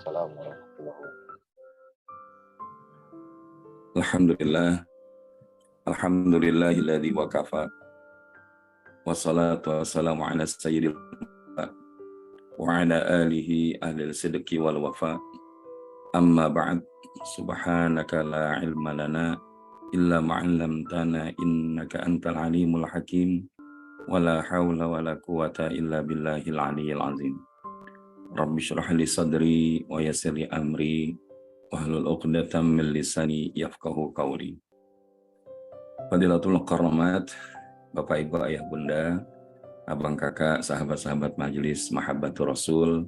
Waalaikumsalam warahmatullahi wabarakatuh. Alhamdulillah, alhamdulillahilladzi wa kafa. Wassalatu wassalamu ala sayyidil wa ala alihi ahlil sidqi wal wafa. Amma ba'd, subhanaka la ilma lana illa ma 'allamtana innaka antal alimul hakim. Wala haula wala quwata illa billahil aliyyil azim. Rabbi shrah li sadri wa yassir li amri wahlul 'uqdatam min lisani yafqahu qawli. Fadilatul Karamat, Bapak Ibu Ayah Bunda, Abang Kakak, sahabat-sahabat majelis Mahabbatur Rasul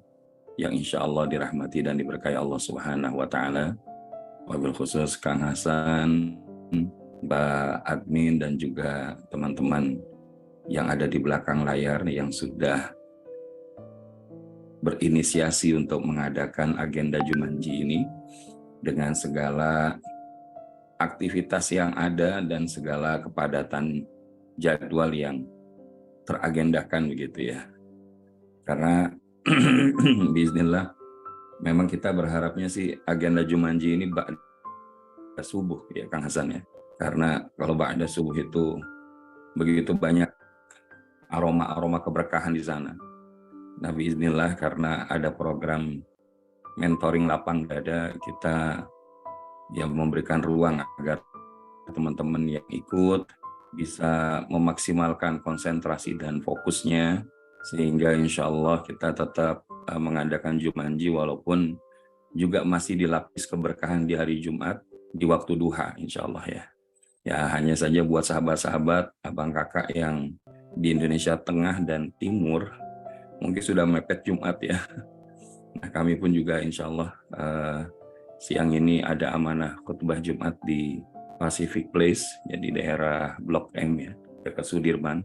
yang insya Allah dirahmati dan diberkahi Allah Subhanahu wa Ta'ala. Wabil khusus Kang Hasan, Mbak Admin, dan juga teman-teman yang ada di belakang layar yang sudah berinisiasi untuk mengadakan agenda Jumanji ini dengan segala aktivitas yang ada dan segala kepadatan jadwal yang teragendakan begitu ya. Karena bismillah memang kita berharapnya sih agenda Jumanji ini ba'da subuh ya Kang Hasan ya. Karena kalau ba'da subuh itu begitu banyak aroma-aroma keberkahan di sana. Nah bismillah karena ada program mentoring lapang dada, kita yang memberikan ruang agar teman-teman yang ikut bisa memaksimalkan konsentrasi dan fokusnya, sehingga insya Allah kita tetap mengadakan Jumanji walaupun juga masih dilapis keberkahan di hari Jumat di waktu duha insya Allah ya. Ya hanya saja buat sahabat-sahabat abang kakak yang di Indonesia Tengah dan Timur mungkin sudah mepet Jumat ya. Nah kami pun juga insya Allah siang ini ada amanah khutbah Jumat di Pacific Place, jadi daerah Blok M ya, dekat Sudirman.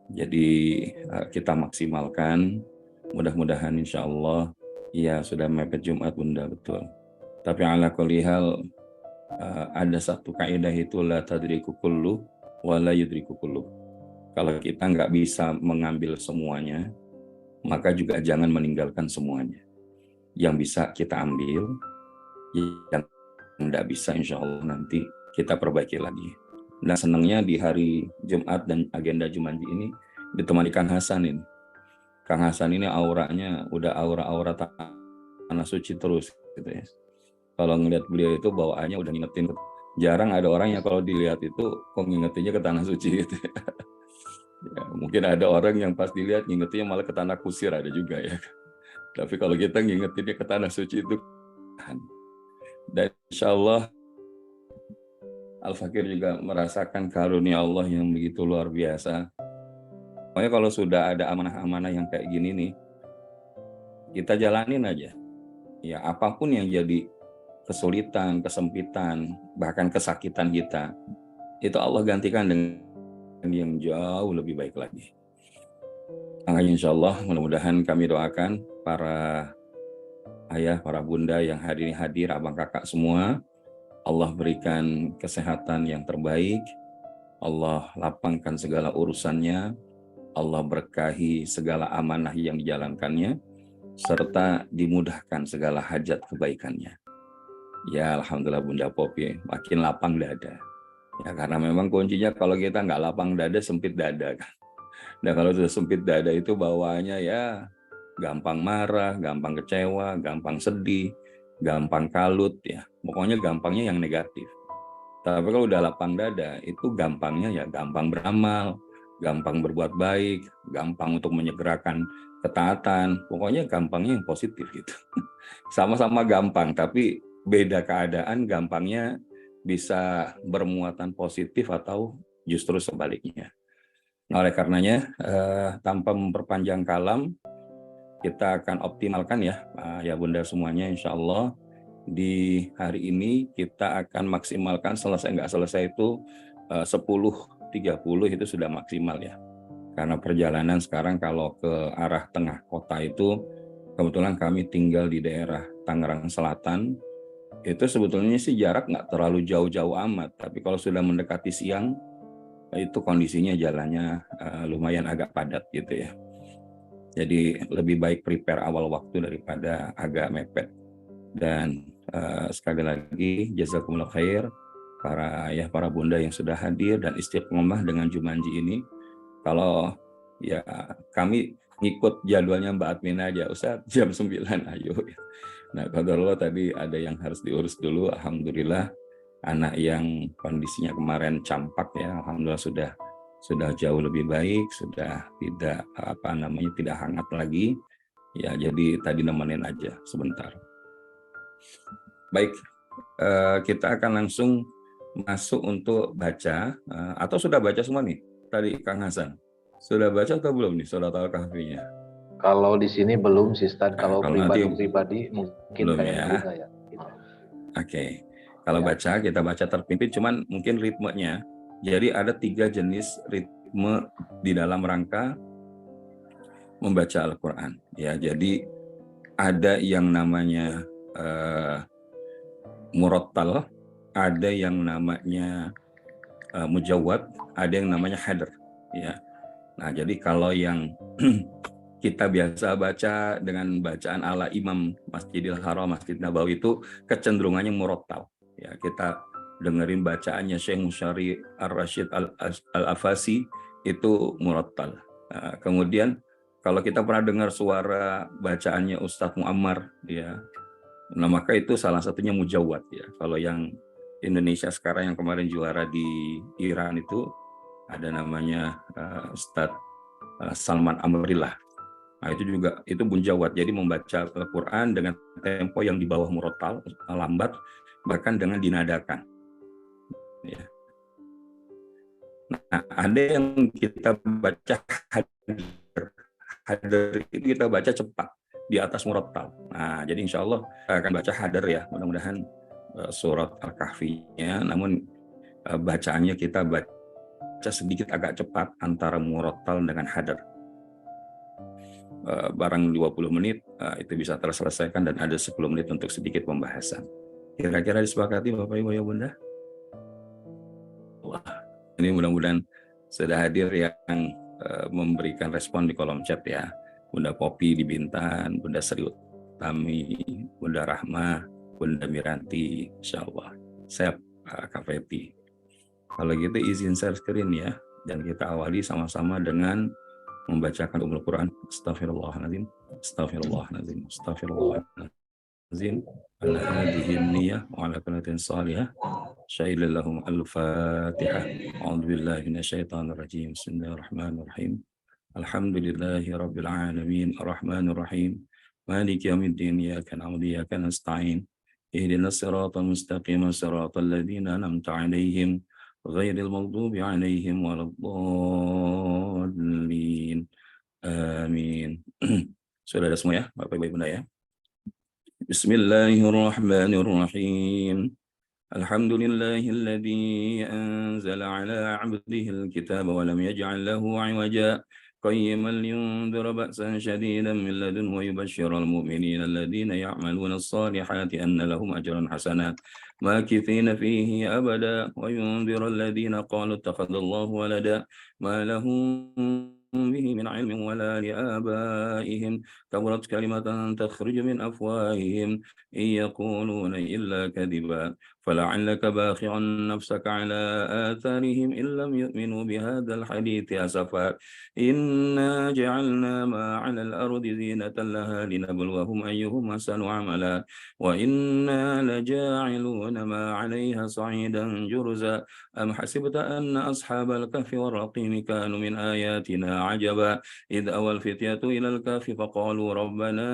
Jadi kita maksimalkan, mudah-mudahan insya Allah ya sudah mepet Jumat Bunda, betul. Tapi ala kulli hal ada satu kaidah itu la tadriku kullu wa la yudriku kullu. Kalau kita nggak bisa mengambil semuanya, maka juga jangan meninggalkan semuanya. Yang bisa kita ambil, yang tidak bisa insya Allah nanti kita perbaiki lagi. Dan senangnya di hari Jumat dan agenda Jumanji ini ditemani Kang Hasan ini. Kang Hasan ini auranya udah aura-aura tanah suci terus gitu ya. Kalau ngeliat beliau itu bawaannya udah ngingetin. Jarang ada orang yang kalau dilihat itu kok ngingetinnya ke tanah suci gitu ya. Ya, mungkin ada orang yang pas dilihat ngingetinnya malah ke tanah kusir, ada juga ya. Tapi kalau kita ngingetinnya ke tanah suci itu, dan insya Allah Al-Fakir juga merasakan karunia Allah yang begitu luar biasa. Pokoknya kalau sudah ada amanah-amanah yang kayak gini nih, kita jalanin aja. Ya apapun yang jadi kesulitan, kesempitan, bahkan kesakitan kita, itu Allah gantikan dengan yang jauh lebih baik lagi. Makanya insya Allah mudah-mudahan kami doakan para ayah, para bunda yang hari ini hadir, abang kakak semua, Allah berikan kesehatan yang terbaik, Allah lapangkan segala urusannya, Allah berkahi segala amanah yang dijalankannya, serta dimudahkan segala hajat kebaikannya. Ya Alhamdulillah Bunda Popi, makin lapang dada. Ya karena memang kuncinya kalau kita nggak lapang dada, sempit dada kan. Dan kalau sudah sempit dada itu bawaannya ya gampang marah, gampang kecewa, gampang sedih, gampang kalut ya. Pokoknya gampangnya yang negatif. Tapi kalau udah lapang dada itu gampangnya ya gampang beramal, gampang berbuat baik, gampang untuk menyegerakan ketaatan. Pokoknya gampangnya yang positif gitu. Sama-sama gampang tapi beda keadaan, gampangnya bisa bermuatan positif atau justru sebaliknya. Nah, oleh karenanya tanpa memperpanjang kalam, kita akan optimalkan ya Bunda semuanya insya Allah. Di hari ini kita akan maksimalkan, selesai nggak selesai itu 10.30 itu sudah maksimal ya. Karena perjalanan sekarang kalau ke arah tengah kota itu, kebetulan kami tinggal di daerah Tangerang Selatan, itu sebetulnya sih jarak nggak terlalu jauh-jauh amat, tapi kalau sudah mendekati siang, itu kondisinya jalannya lumayan agak padat gitu ya. Jadi lebih baik prepare awal waktu daripada agak mepet. Dan sekali lagi jazakumullah khair para ayah, para bunda yang sudah hadir dan istiqomah dengan Jumanji ini. Kalau ya kami ngikut jadwalnya Mbak Admin aja, Ustaz jam 9 ayo. Nah, qadarullah tadi ada yang harus diurus dulu. Alhamdulillah anak yang kondisinya kemarin campak ya, alhamdulillah sudah jauh lebih baik, sudah tidak tidak hangat lagi. Ya, jadi tadi nemenin aja sebentar. Baik, kita akan langsung masuk untuk baca, atau sudah baca semua nih tadi Kang Hasan? Sudah baca atau belum nih surat Al-Kahfi-nya? Kalau di sini belum sih Stan, kalau pribadi mungkin belum kayak ya. Bunda ya. Oke. Kalau baca, kita baca terpimpin, cuman mungkin ritmenya. Jadi ada 3 jenis ritme di dalam rangka membaca Al-Quran. Ya, jadi ada yang namanya murattal, ada yang namanya mujawwad, ada yang namanya hadr. Ya. Nah, jadi kalau yang kita biasa baca dengan bacaan ala Imam Masjidil Haram, Masjid Nabawi itu kecenderungannya murattal. Ya, kita dengerin bacaannya Syekh Musyari Ar-Rasyid Al-Afasi itu murattal. Nah, kemudian kalau kita pernah dengar suara bacaannya Ustadz Muammar, ya, nah maka itu salah satunya mujawwad ya. Kalau yang Indonesia sekarang yang kemarin juara di Iran itu ada namanya Ustadz Salman Amrillah. Nah, itu juga itu mujawwad. Jadi membaca Al-Qur'an dengan tempo yang di bawah murattal, lambat, bahkan dengan dinadakan. Ya. Nah, ada yang kita baca hadar itu kita baca cepat di atas murattal. Nah, jadi insya Allah akan baca hadar ya. Mudah-mudahan surat Al-Kahfi-nya, namun bacaannya kita baca sedikit agak cepat antara murattal dengan hadar. Barang 20 menit itu bisa terselesaikan dan ada 10 menit untuk sedikit pembahasan. Kira-kira disepakati Bapak Ibu ya Bunda? Wah, ini mudah-mudahan sudah hadir yang memberikan respon di kolom chat ya. Bunda Popi di Bintan, Bunda Sri Utami, Bunda Rahma, Bunda Miranti, insya Allah. Saya Kak Feti. Kalau gitu izin share screen ya, dan kita awali sama-sama dengan membacakan Ummul Quran. Astaghfirullahaladzim, astaghfirullahaladzim, astaghfirullahaladzim. Ala hadhihi niyah wa ala kullatin salihah. Syahidallahum al-Fatihah. A'udzu billahi minasyaitonir rajim. Bismillahirrahmanirrahim. Alhamdulillahi rabbil alamin, arrahmanir rahim. Maliki yaumiddin, iyyaka na'budu wa iyyaka nasta'in. Ihdinas siratal mustaqim, siratal ladzina an'amta 'alaihim ghairil maghdubi 'alaihim waladdallin. Amin. Sudah ada semua ya, Bapak Ibu Bunda ya. Bismillahirrahmanirrahim. Alhamdulillahilladzi anzala 'ala 'abdihi al-kitaba wa lam yaj'al lahu 'iwaja qayyiman liyundhira ba'san shadidan min ladunhu wa yubashshiral mu'minina alladhina ya'maluna as-salihati anna lahum ajran hasana makithina fihi abada wa yundhira alladhina qalu ittakhadallahu walada ma lahum به من علم ولا لآبائهم كبرت كلمة تخرج من أفواههم إن يقولون إلا كذبا فلعلك باخع نفسك على آثارهم إن لم يؤمنوا بهذا الحديث أسفا إنا جعلنا ما على الأرض زينة لها لنبلوهم أيهم أحسن عملا وإنا لجاعلون ما عليها صعيدا جرزا أم حسبت أن أصحاب الكهف والرقيم كانوا من آياتنا عجبا إذ أوى الفتية إلى الكهف فقالوا ربنا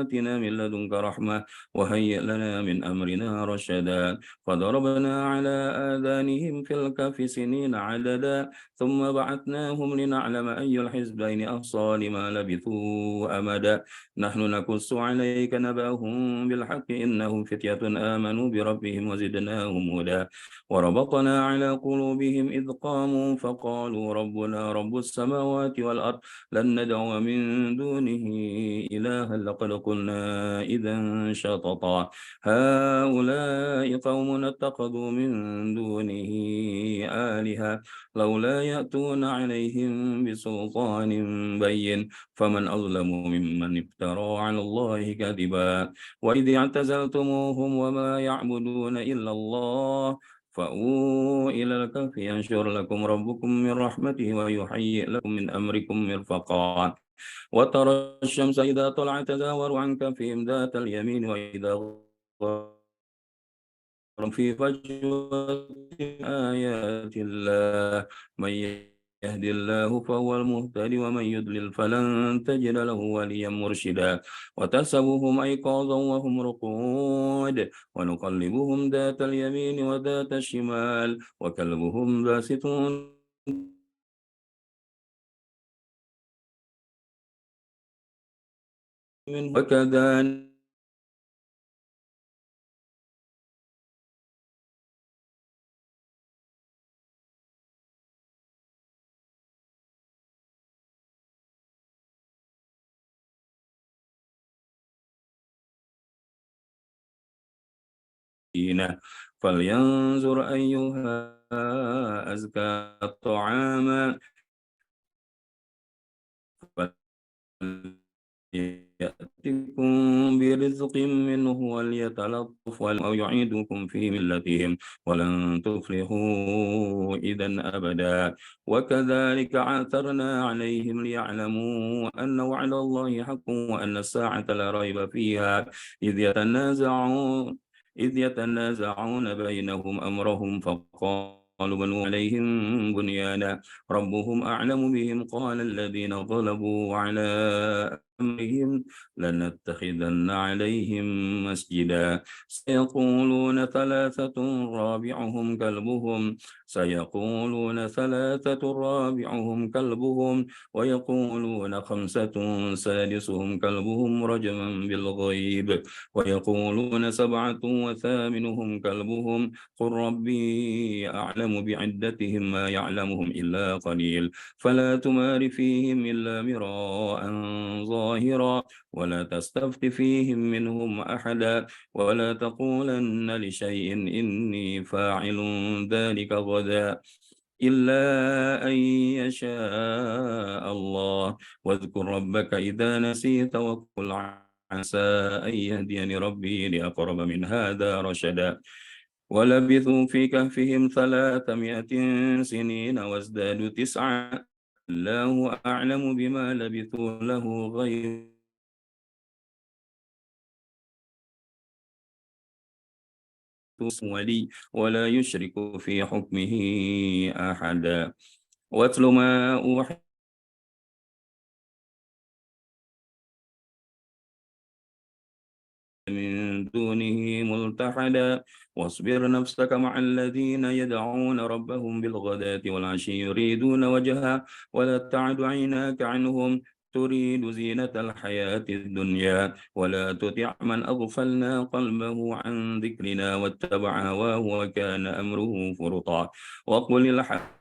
آتنا من لدنك رحمة وهيئ لنا من أمرنا رشدا فضربنا على آذانهم في الكهف سنين عددا ثم بعثناهم لنعلم أي الحزبين أحصى لما لبثوا أمدا نحن نقص عليك نبأهم بالحق إنهم فتية آمنوا بربهم وزدناهم هدى وربطنا على قلوبهم إذ قاموا فقالوا ربنا رب السماوات السماوات والأرض لن ندعو من دونه إلها لقد قلنا إذا شططا هؤلاء قوم اتخذوا من دونه آلهة لولا يأتون عليهم بسلطان بين فمن أظلم ممن افترى على الله كذبا وإذ اعتزلتموهم وما يعبدون إلا الله فأووا إلى الكهف ينشر لكم ربكم من رحمته ويهيئ لكم من أمركم مرفقا وترى الشمس إذا طلعت تزاور عن كهفهم ذات اليمين وإذا في فجوة آيات الله من يهد الله فهو المهتدي ومن يضلل فلن تجد له وليا مرشدا وتحسبهم أيقاظا وهم رقود ونقلبهم ذات اليمين وذات الشمال وكلبهم باسط منه وكذلك فلينظر أيها أزكى طعاما يأتكم برزق منه وليتلطف أو يعيدكم في ملتهم ولن تفلحوا إذا أبدا وكذلك عثرنا عليهم ليعلموا أن وعد الله حق وأن الساعة لا ريب فيها إذ يتنازعون بينهم أمرهم فقالوا بنوا عليهم بنيانا ربهم أعلم بهم قال الذين غلبوا على أمرهم لنتخذن عليهم مسجدا سيقولون ثلاثة رابعهم كلبهم ويقولون خمسة سادسهم كلبهم رجما بالغيب ويقولون سبعة وثامنهم كلبهم قل ربي أعلم بعدتهم ما يعلمهم إلا قليل فلا تمار فيهم إلا مراء ظاهرا ولا تستفت فيهم منهم أحدا ولا تقولن لشيء إني فاعل ذلك غدا إلا أن يشاء الله واذكر ربك إذا نسيت وقل عسى أن يهديني ربي لأقرب من هذا رشدا ولبثوا في كهفهم 300 سنين وازدادوا 9 الله أعلم بما لبثوا له غير ولي ولا يشرك في حكمه أحدا واتل ما أوحي من دونه ملتحدا واصبر نفسك مع الذين يدعون ربهم بالغداة والعشي يريدون وجهه ولا تعد عيناك عنهم تريد زينة الحياة الدنيا ولا تطع من أغفلنا قلبه عن ذكرنا واتبع هواه وكان أمره فرطا وقل الحق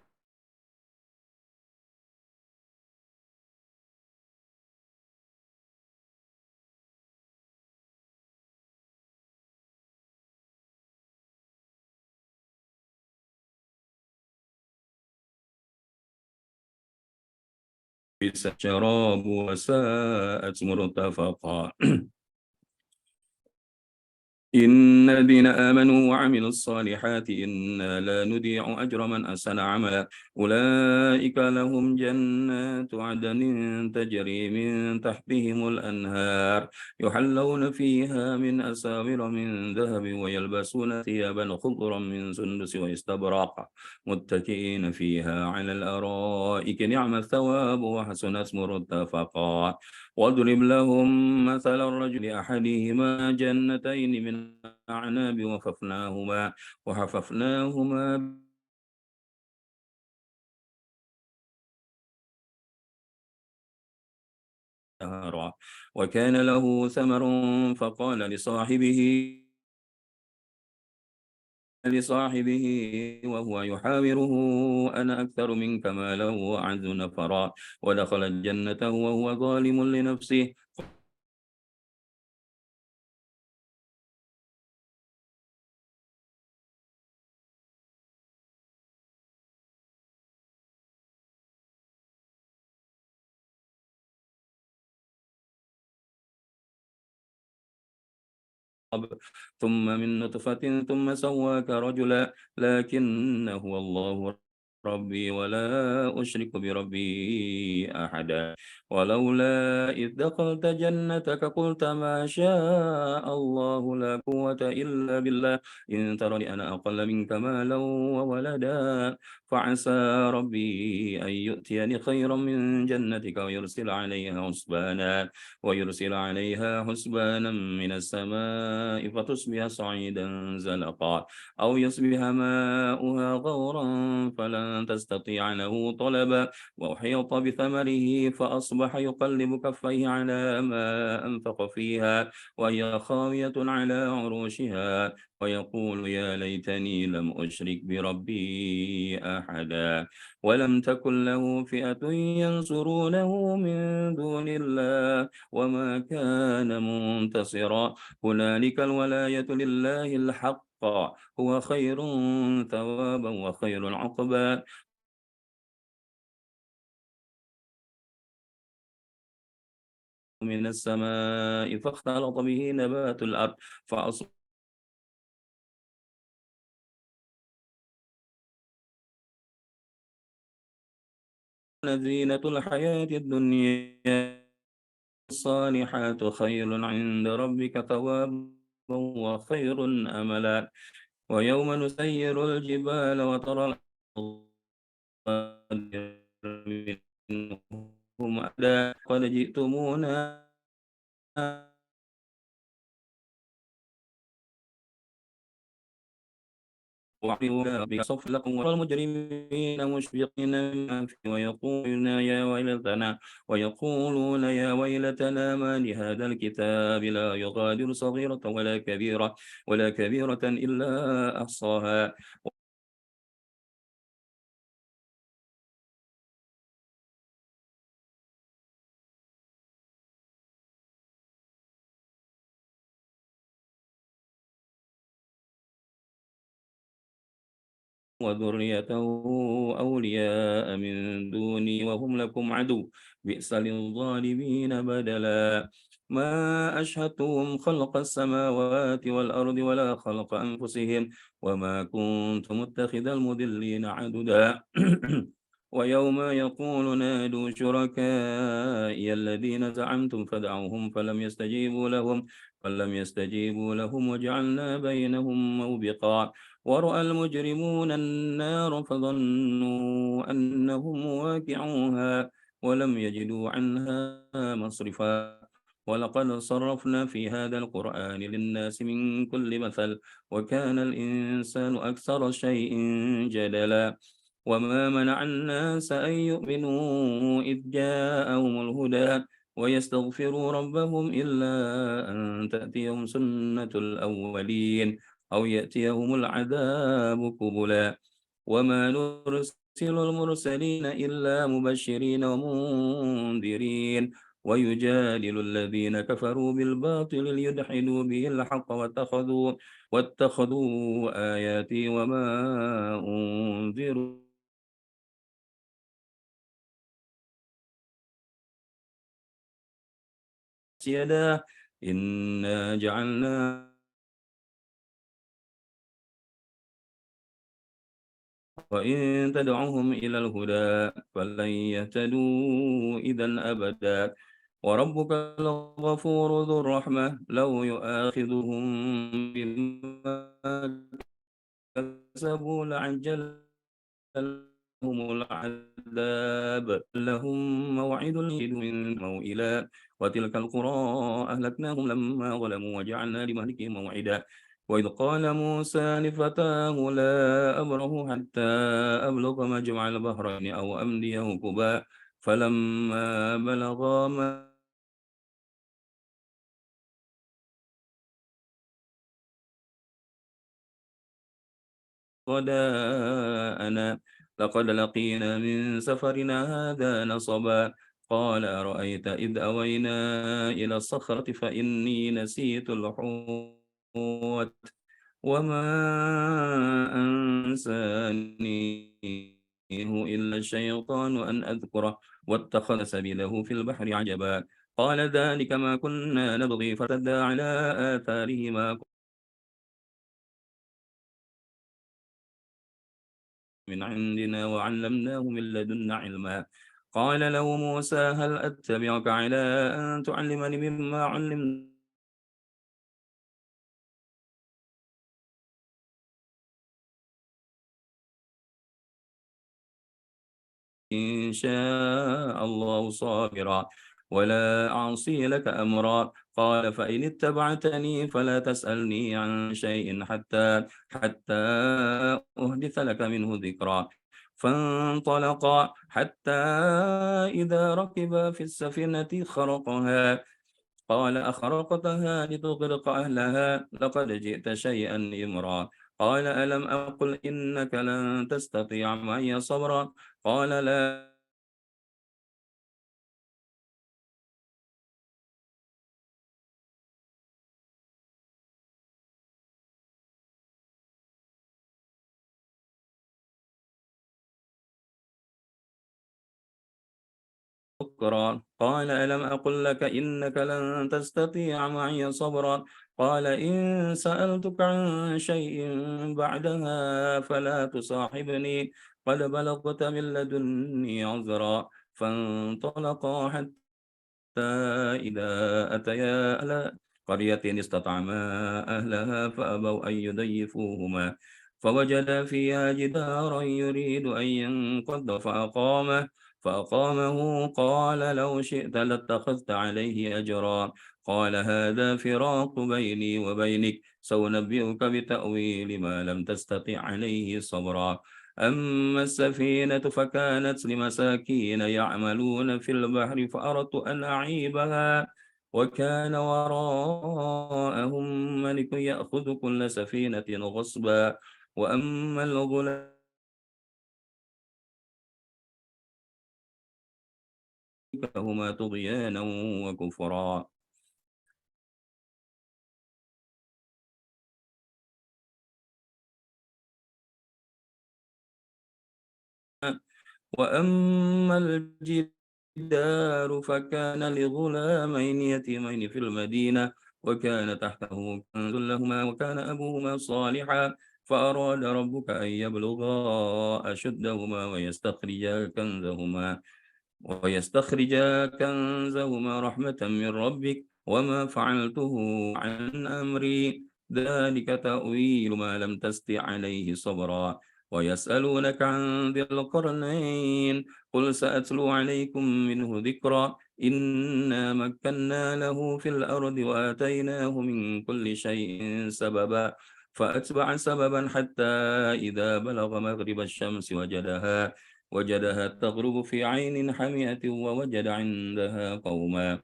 شراب وساءت مرتفقا إن الذين آمنوا وعملوا الصالحات إنا لا نضيع أجر من أحسن عملا أولئك لهم جنات عدن تجري من تحتهم الأنهار يحلون فيها من أساور من ذهب ويلبسون ثيابا خضرا من سندس واستبرق متكئين فيها على الأرائك نعم الثواب وحسنت مرتفقا واضرب لهم مثل الرجل أحدهما جنتين من أعناب وحففناهما بنهر وكان له ثمر فقال لصاحبه لصاحبه وهو يحاوره أنا أكثر منك مالا وأعز نفرا ودخل جنته وهو ظالم لنفسه ثم من نطفة ثم سواك رجلا لكن هو الله ربي ولا أشرك بربي أحدا ولولا إذ دخلت جنتك قلت ما شاء الله لا قوة إلا بالله إن ترني أنا أقل منك مالا وولدا فعسى ربي أن يؤتيني خيرا من جنتك ويرسل عليها حسبانا من السماء فتصبح صعيدا زلقا أو يصبح ماؤها غورا فلن تستطيع له طلبا وأحيط بثمره فأصبح يقلب كفيه على ما أنفق فيها وهي خاوية على عروشها ويقول يا ليتني لم أشرك بربي أحدا ولم تكن له فئة ينصرونه من دون الله وما كان منتصرا هنالك الولاية لله الحق هو خير ثوابا وخير عقبا من السماء فاختلط به نبات الأرض فأصبح زينة الحياة الدنيا الصالحات خير عند ربك ثوابا وخير أملا ويوم نسير الجبال وترى الأرض منهم أدا قد جئتمونا وعلموا بك صف لكم والمجرمين مشفقين مما فيه ويقولون يا ويلتنا ما لهذا الكتاب لا يغادر صغيرة ولا كبيرة إلا أحصاها وذريته أولياء من دوني وهم لكم عدو بئس للظالمين بدلا ما أشهدتهم خلق السماوات والأرض ولا خلق أنفسهم وما كنت متخذ المضلين عددا ويوم يقول نادوا شركائي الذين زعمتم فدعوهم فلم يستجيبوا لهم وجعلنا بينهم موبقا ورأى المجرمون النار فظنوا أنهم واقعوها ولم يجدوا عنها مصرفا ولقد صرفنا في هذا القرآن للناس من كل مثل وكان الإنسان أكثر شيء جدلا وما منع الناس أن يؤمنوا إذ جاءهم الهدى ويستغفروا ربهم إلا أن تأتيهم سنة الأولين أو يأتيهم العذاب قبلا وما نرسل المرسلين إلا مبشرين ومنذرين ويجادل الذين كفروا بالباطل ليدحدوا به الحق واتخذوا آياتي وما أنذروا يدا إنا جعلنا وإن تدعوهم إلى الهدى فلن يهتدوا إذا أبدا وربك الغفور ذو الرحمة لو يؤاخذهم بما كسبوا لعجل لهم العذاب لهم موعد من موئلا وتلك القرى أهلكناهم لما ظلموا وجعلنا لمهلكهم موعدا وإذ قال موسى لفتاه لا أبره حتى أبلغ مجمع البحرين أو أمضي حقبا فلما بلغا غداءنا لقد لقينا من سفرنا هذا نصبا قال أرأيت إذ أوينا إلى الصخرة فإني نسيت الحوت وما أنسانيه إلا الشيطان أن أذكره واتخذ سبيله في البحر عجبا قال ذلك ما كنا نبغي فارتدا على آثارهما من عندنا وعلمناه من لدنا علما قال له موسى هل أتبعك على أن تعلمني مما علمت إن شاء الله صابرا ولا أعصي لك أمرا قال فإن اتبعتني فلا تسألني عن شيء حتى أحدث لك منه ذكرا فانطلقا حتى إذا ركبا في السفينة خرقها قال أخرقتها لتغرق أهلها لقد جئت شيئا إمرا قال ألم أقل إنك لن تستطيع معي صبرا قال لا شكرا قال ألم أقل لك إنك لن تستطيع معي صبرا قال إن سألتك عن شيء بعدها فلا تصاحبني قد بلغت من لدني عذرا فانطلقا حتى إذا أتيا أهل قرية استطعما أهلها فأبوا أن يضيفوهما فوجدا فيها جدارا يريد أن ينقض فأقامه قال لو شئت لاتخذت عليه أجرا قال هذا فراق بيني وبينك سأنبئك بتأويل ما لم تستطع عليه صبرا أما السفينة فكانت لمساكين يعملون في البحر فأردت أن أعيبها وكان وراءهم ملك يأخذ كل سفينة غصبا وأما الغلام فهما طغيانا وكفرا وأما الجدار فكان لغلامين يتيمين في المدينة وكان تحته كنز لهما وكان أبوهما صالحا فأراد ربك أن يبلغا أشدهما ويستخرجا كنزهما رحمة من ربك وما فعلته عن أمري ذلك تأويل ما لم تستطع عليه صبرا ويسألونك عن ذي القرنين قل سأتلو عليكم منه ذكرا إنا مكنا له في الأرض وآتيناه من كل شيء سببا فأتبع سببا حتى إذا بلغ مغرب الشمس وجدها تغرب في عين حمية ووجد عندها قوما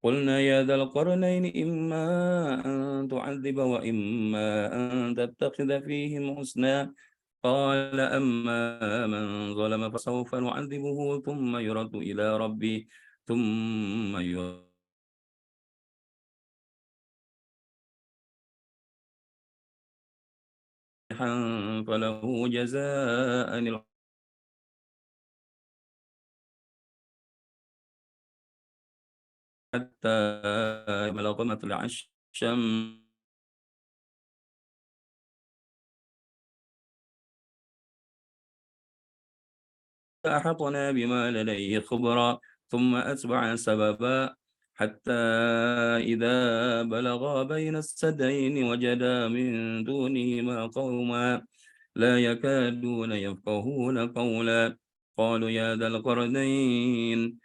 قلنا يا ذا القرنين إما أن تعذب وإما أن تتخذ فيهم حسنا قال أما من ظلم فسوف نعذبه ثم يرد إلى ربه ثم يرد فله جزاء حتى بلغ مطلع الشمس فأحطنا بما لديه خبرا ثم أتبع سببا حتى إذا بلغا بين السدين وجدا من دونهما قوما لا يكادون يفقهون قولا قالوا يا ذا القرنين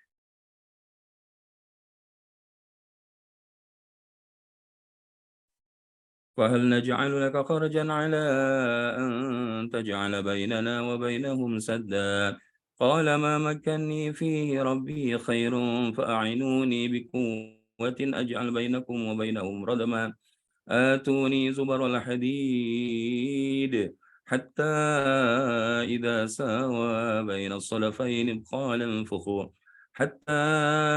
فهل نجعل لك خرجا على أن تجعل بيننا وبينهم سدا قال ما مكني فيه ربي خير فأعينوني بقوة أجعل بينكم وبينهم ردما آتوني زبر الحديد حتى إذا ساوى بين الصدفين قال انفخوا حتى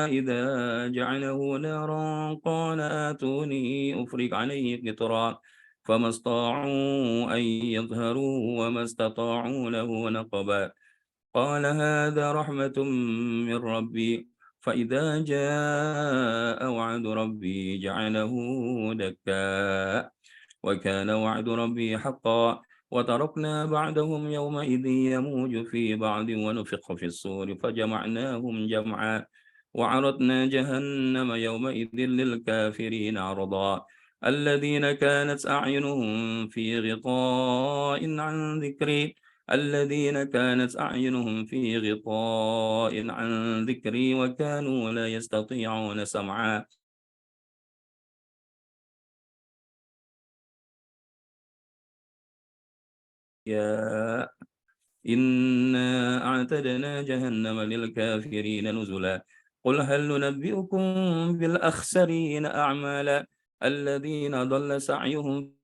إذا جعله نارا قال آتوني أفرغ عليه قطرا فما استطاعوا أن يظهروا وما استطاعوا له نقبا قال هذا رحمة من ربي فإذا جاء وعد ربي جعله دكا وكان وعد ربي حقا وتركنا بعدهم يومئذ يموج في بعض ونفخ في الصور فجمعناهم جمعا وعرضنا جهنم يومئذ للكافرين عرضا الذين كانت أعينهم في غطاء عن ذكري الذين كانت أعينهم في غطاء عن ذكري وكانوا لا يستطيعون سمعا يا إنا أعتدنا جهنم للكافرين نزلا قل هل ننبئكم بالأخسرين أعمالا الذين ضل سعيهم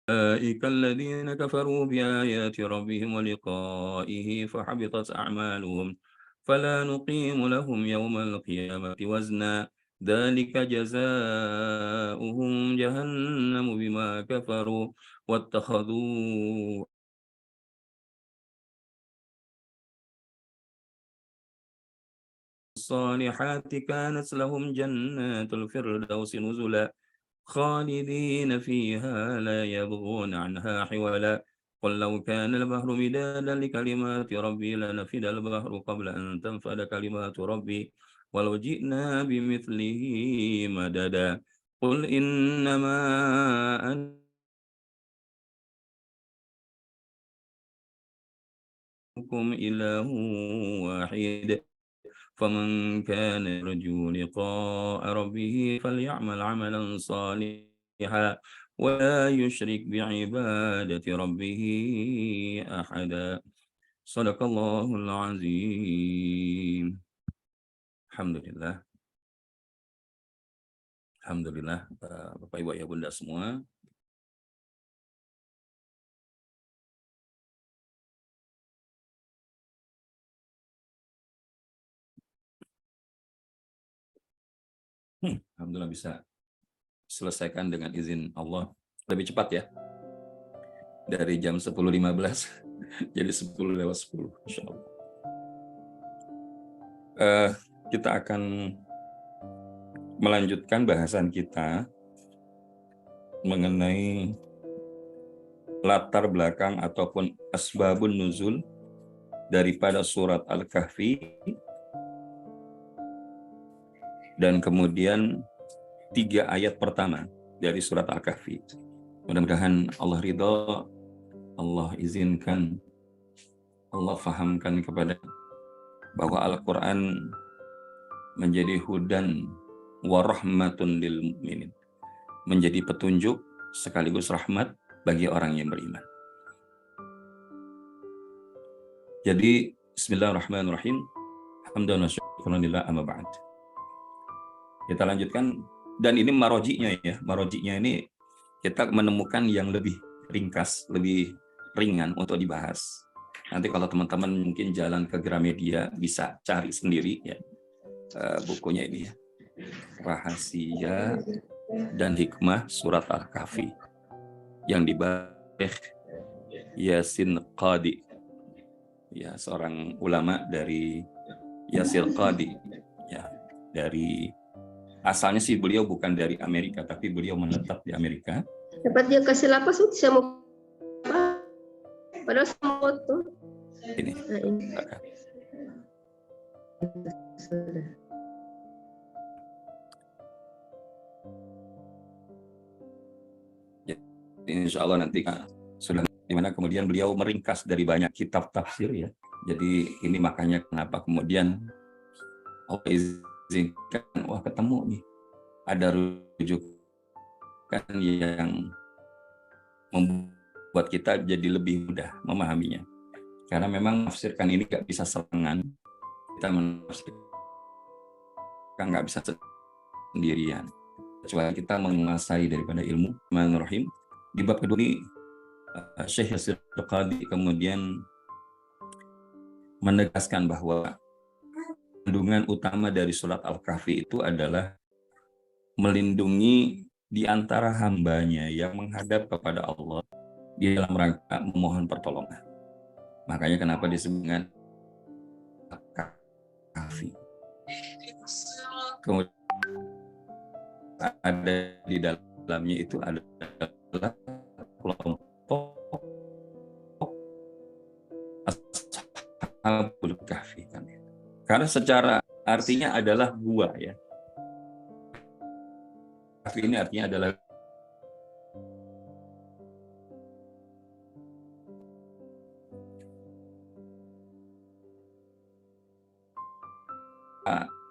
أولئك الذين كفروا بآيات ربهم ولقائه فحبطت أعمالهم فلا نقيم لهم يوم القيامة وزنا ذلك جزاؤهم جهنم بما كفروا واتخذوا الصالحات كانت لهم جنات الفردوس نزلا خالدين فيها لا يبغون عنها حولا قل لو كان البحر مدادا لكلمات ربي لنفد البحر قبل أن تنفد كلمات ربي ولو جئنا بمثله مددا قل إنما أنكم إله واحد فمن كان يرجو لقاء ربه فليعمل عملا صالحا ولا يشرك بعبادة ربه أحدا صدق الله العظيم Alhamdulillah Bapak Ibu Ayah Bunda semua. Alhamdulillah bisa selesaikan dengan izin Allah lebih cepat ya, dari jam 10.15 jadi 10:10 Insya Allah. Kita akan melanjutkan bahasan kita mengenai latar belakang ataupun asbabun nuzul daripada surat Al-Kahfi, dan kemudian 3 ayat pertama dari surat Al-Kahfi. Mudah-mudahan Allah ridho, Allah izinkan, Allah fahamkan kepada bahwa Al-Quran menjadi hudan wa rahmatun lil mu'minin, menjadi petunjuk sekaligus rahmat bagi orang yang beriman. Jadi bismillahirrahmanirrahim. Hamdan wa syukran lillah amma ba'd. Kita lanjutkan, dan ini marojinya ya. Marojinya ini kita menemukan yang lebih ringkas, lebih ringan untuk dibahas. Nanti kalau teman-teman mungkin jalan ke Gramedia bisa cari sendiri ya bukunya ini ya. Rahasia dan Hikmah Surat Al-Kahfi yang dibahas Yasin Qadi, ya, seorang ulama dari Yasin Qadi ya, dari asalnya sih beliau bukan dari Amerika, tapi beliau menetap di Amerika. Dapat dia kasih lapas tuh saya mau padahal saya mau tuh. Ini. Nah, ini. Sudah. Insya Allah nanti sudah, dimana kemudian beliau meringkas dari banyak kitab tafsir ya. Jadi ini makanya kenapa kemudian Allah izinkan, wah ketemu nih ada rujukan yang membuat kita jadi lebih mudah memahaminya. Karena memang menafsirkan ini nggak bisa serangan, kita menafsirkan nggak bisa sendirian. kecuali kita menguasai daripada ilmu. Bismillahirrahmanirrahim. Di bab kedua ini Syekh Yasir Qadhi kemudian menegaskan bahwa kandungan utama dari surat Al-Kahfi itu adalah melindungi di antara hambanya yang menghadap kepada Allah di dalam rangka memohon pertolongan. Makanya kenapa disebut dengan Al-Kahfi. Kemudian ada di dalamnya itu adalah kelompok Ashabul Kahfi kan. Karena secara artinya adalah gua ya. Kahfi ini artinya adalah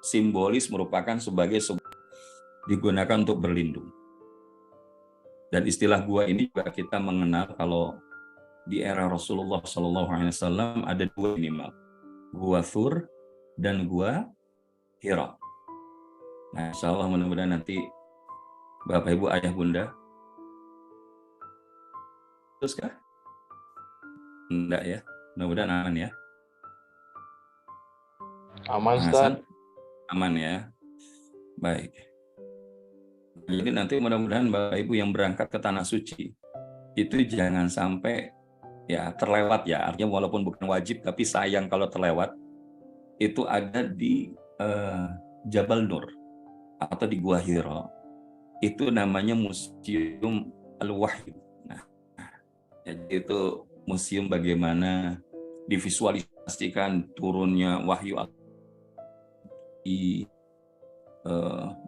simbolis, merupakan sebagai digunakan untuk berlindung. Dan istilah gua ini juga kita mengenal kalau di era Rasulullah SAW ada dua minimal, gua Thur dan gua Hira. Nah, insya Allah mudah-mudahan nanti Bapak Ibu Ayah Bunda, terus kah? Enggak ya, mudah-mudahan aman ya. Aman, Ustaz. Aman ya. Baik. Jadi nanti mudah-mudahan Bapak Ibu yang berangkat ke Tanah Suci itu jangan sampai ya terlewat ya. Artinya walaupun bukan wajib tapi sayang kalau terlewat. Itu ada di Jabal Nur atau di Gua Hira. Itu namanya Museum Al-Wahyu. Nah, jadi itu museum bagaimana divisualisasikan turunnya wahyu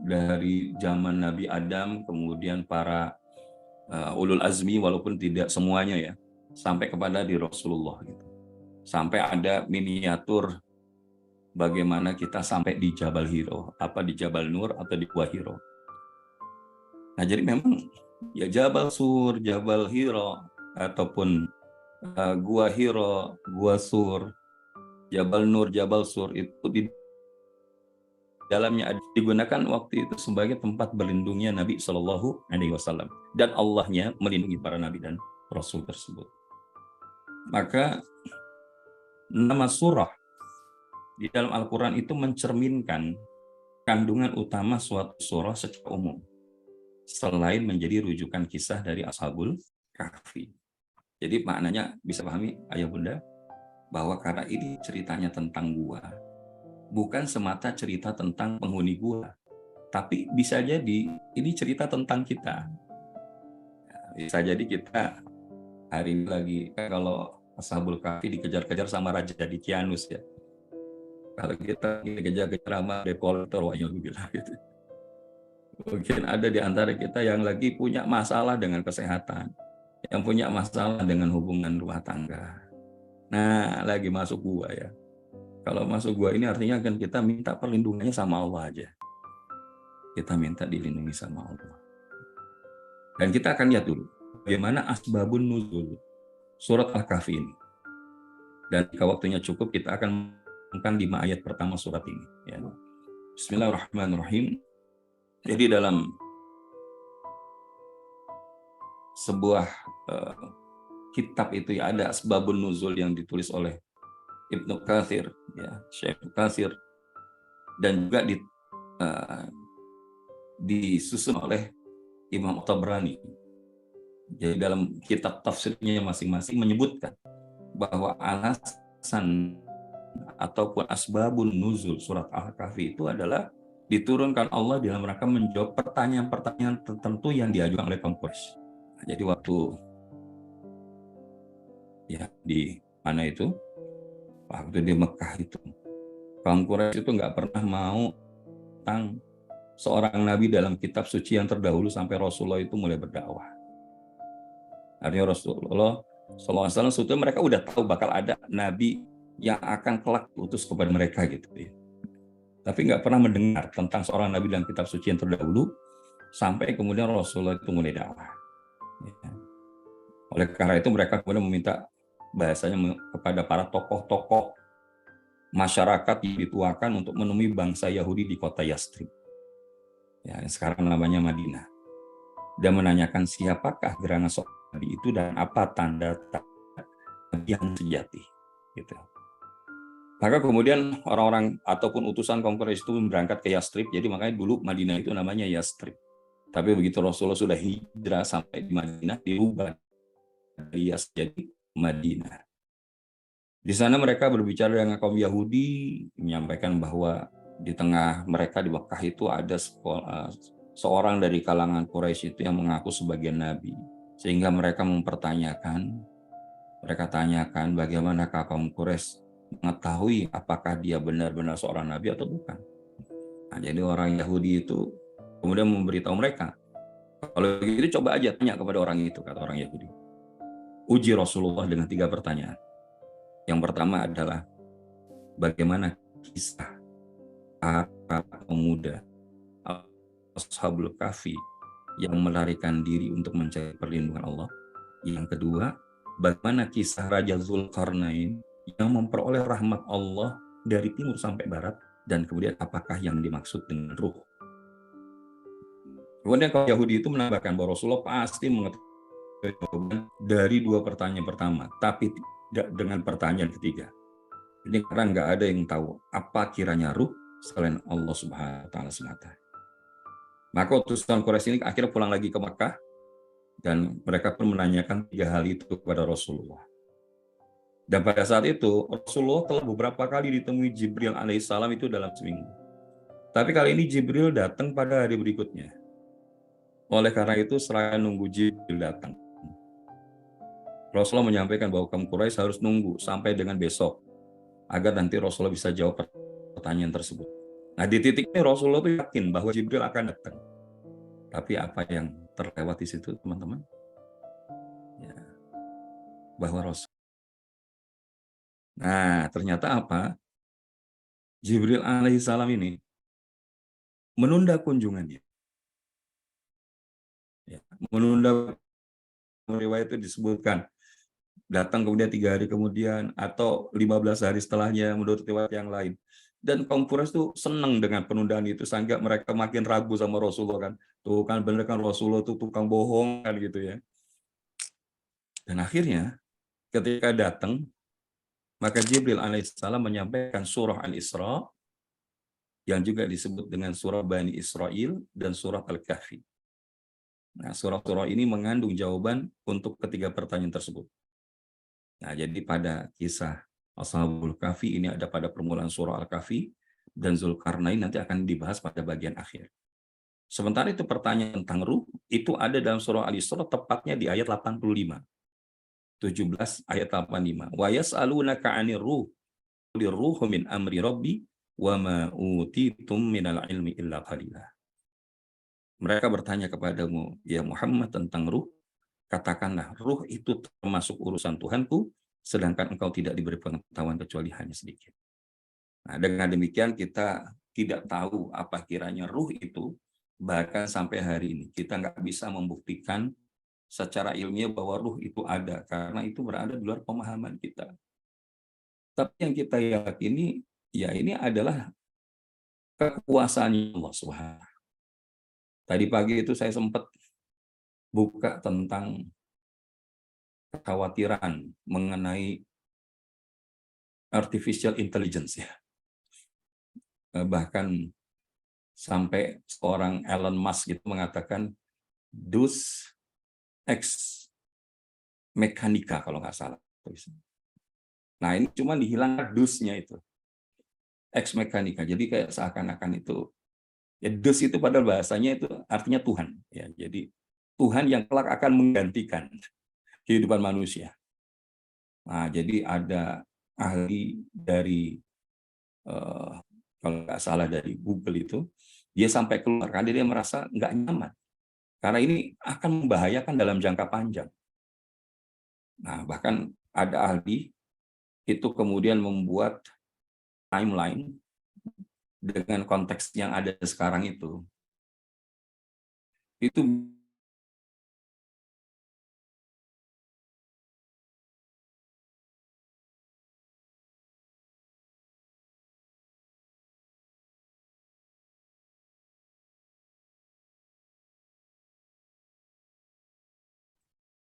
dari zaman Nabi Adam, kemudian para ulul azmi, walaupun tidak semuanya ya, sampai kepada di Rasulullah gitu. Sampai ada miniatur bagaimana kita sampai di Jabal Hira, apa di Jabal Nur atau di Gua Hira. Nah, jadi memang ya Jabal Sur, Jabal Hira ataupun Gua Hira, Gua Sur, Jabal Nur, Jabal Sur itu di dalamnya digunakan waktu itu sebagai tempat berlindungnya Nabi Shallallahu Alaihi Wasallam, dan Allahnya melindungi para nabi dan rasul tersebut. Maka nama surah di dalam Al-Quran itu mencerminkan kandungan utama suatu surah secara umum, selain menjadi rujukan kisah dari Ashabul Kahfi. Jadi maknanya bisa pahami Ayah Bunda bahwa karena ini ceritanya tentang gua, bukan semata cerita tentang penghuni gua, tapi bisa jadi ini cerita tentang kita. Bisa jadi kita hari ini lagi, kalau Ashabul Kahfi dikejar-kejar sama Raja Dikianus ya. Kalau kita dikejar-kejar sama dekolektor, gitu. Mungkin ada di antara kita yang lagi punya masalah dengan kesehatan, yang punya masalah dengan hubungan rumah tangga. Nah, lagi masuk gua ya. Kalau masuk gua ini artinya kan kita minta perlindungannya sama Allah aja. Kita minta dilindungi sama Allah. Dan kita akan lihat dulu bagaimana asbabun nuzul surat Al-Kahfi ini. Dan jika waktunya cukup kita akan menemukan 5 ayat pertama surat ini. Ya. Bismillahirrahmanirrahim. Jadi dalam sebuah kitab itu ya ada asbabun nuzul yang ditulis oleh Ibnu Katsir, ya, Syekh Katsir, dan juga disusun oleh Imam Tabrani. Jadi dalam kitab tafsirnya masing-masing menyebutkan bahwa alasan ataupun asbabun nuzul surat Al-Kahfi itu adalah diturunkan Allah dalam rangka menjawab pertanyaan-pertanyaan tertentu yang diajukan oleh kaum Quraisy. Jadi waktu ya di mana itu? Waktu di Mekah itu, kaum Quraisy itu nggak pernah mau tentang seorang nabi dalam kitab suci yang terdahulu sampai Rasulullah itu mulai berdakwah. Artinya Rasulullah SAW sebetulnya mereka udah tahu bakal ada nabi yang akan kelak diutus kepada mereka gitu ya. Tapi nggak pernah mendengar tentang seorang nabi dalam kitab suci yang terdahulu sampai kemudian Rasulullah itu mulai dakwah. Ya. Oleh karena itu mereka kemudian meminta bahasanya kepada para tokoh-tokoh masyarakat yang dituakan untuk menemui bangsa Yahudi di kota Yastrib. ya sekarang namanya Madinah, dan menanyakan siapakah gerangan seorang nabi itu dan apa tanda yang sejati, gitu. Maka kemudian orang-orang ataupun utusan kaum Quraisy itu berangkat ke Yastrib, jadi makanya dulu Madinah itu namanya Yastrib. Tapi begitu Rasulullah sudah hijrah sampai di Madinah, diubah dari Yastrib jadi Madinah. Di sana mereka berbicara dengan kaum Yahudi, menyampaikan bahwa di tengah mereka di Mekah itu ada seorang dari kalangan Quraisy itu yang mengaku sebagai nabi. Sehingga mereka mempertanyakan, mereka tanyakan bagaimanakah kaum Quraisy mengetahui apakah dia benar-benar seorang nabi atau bukan. Nah, jadi orang Yahudi itu kemudian memberitahu mereka, kalau gitu coba aja tanya kepada orang itu, kata orang Yahudi. Uji Rasulullah dengan 3 pertanyaan. Yang pertama adalah bagaimana kisah para pemuda Ashabul Kahfi yang melarikan diri untuk mencari perlindungan Allah. Yang kedua, bagaimana kisah Raja Zulkarnain yang memperoleh rahmat Allah dari timur sampai barat, dan kemudian apakah yang dimaksud dengan ruh. Kemudian kalau Yahudi itu menambahkan bahwa Rasulullah pasti mengetahui jawaban dari 2 pertanyaan pertama, tapi tidak dengan pertanyaan ketiga. Ini karena nggak ada yang tahu apa kiranya ruh selain Allah Subhanahu wa Ta'ala semata. Maka utusan Quraisy ini akhirnya pulang lagi ke Makkah, dan mereka pun menanyakan 3 hal itu kepada Rasulullah. Dan pada saat itu Rasulullah telah beberapa kali ditemui Jibril alaihissalam itu dalam seminggu. Tapi kali ini Jibril datang pada hari berikutnya. Oleh karena itu selain nunggu Jibril datang, Rasulullah menyampaikan bahwa kaum Quraisy harus nunggu sampai dengan besok agar nanti Rasulullah bisa jawab pertanyaan tersebut. Nah, di titik ini Rasulullah itu yakin bahwa Jibril akan datang. Tapi apa yang terlewat di situ, teman-teman? Ya, bahwa Rasul. Nah, ternyata apa? Jibril alaihissalam ini menunda kunjungannya. Ya, menunda, riwayat itu disebutkan datang kemudian 3 hari kemudian atau 15 hari setelahnya menurut riwayat yang lain. Dan kaum Quraisy itu senang dengan penundaan itu, sehingga mereka makin ragu sama Rasulullah kan. Tuh kan bener kan Rasulullah itu tukang bohong kan gitu ya. Dan akhirnya ketika datang, maka Jibril alaihissalam menyampaikan surah Al-Isra yang juga disebut dengan surah Bani Israel dan surah Al-Kahfi. Nah, surah-surah ini mengandung jawaban untuk ketiga pertanyaan tersebut. Nah, jadi pada kisah Ashabul Kahfi ini ada pada permulaan surah Al-Kahfi, dan Zulkarnain nanti akan dibahas pada bagian akhir. Sementara itu pertanyaan tentang ruh itu ada dalam surah Al-Isra tepatnya di ayat 85. 17 ayat 85. Wa yas'alunaka 'anir ruh qul ruhu min amri rabbi wa ma utitum minal ilmi illa qalila. Mereka bertanya kepadamu, ya Muhammad, tentang ruh. Katakanlah, ruh itu termasuk urusan Tuhanku, sedangkan engkau tidak diberi pengetahuan kecuali hanya sedikit. Nah, dengan demikian kita tidak tahu apa kiranya ruh itu, bahkan sampai hari ini. Kita nggak bisa membuktikan secara ilmiah bahwa ruh itu ada, karena itu berada di luar pemahaman kita. Tapi yang kita yakini, ya ini adalah kekuasaan Allah Subhanahu. Tadi pagi itu saya sempat buka tentang kekhawatiran mengenai artificial intelligence ya. Bahkan sampai seorang Elon Musk gitu mengatakan Deus ex mechanica kalau nggak salah. Nah, ini cuma dihilangkan Deus-nya itu. Ex mechanica. Jadi kayak seakan-akan itu ya, Deus itu padahal bahasanya itu artinya Tuhan ya. Jadi Tuhan yang kelak akan menggantikan kehidupan manusia. Nah, jadi ada ahli dari kalau nggak salah dari Google itu, dia sampai keluar karena dia merasa nggak nyaman. Karena ini akan membahayakan dalam jangka panjang. Nah, bahkan ada ahli itu kemudian membuat timeline dengan konteks yang ada sekarang itu. Itu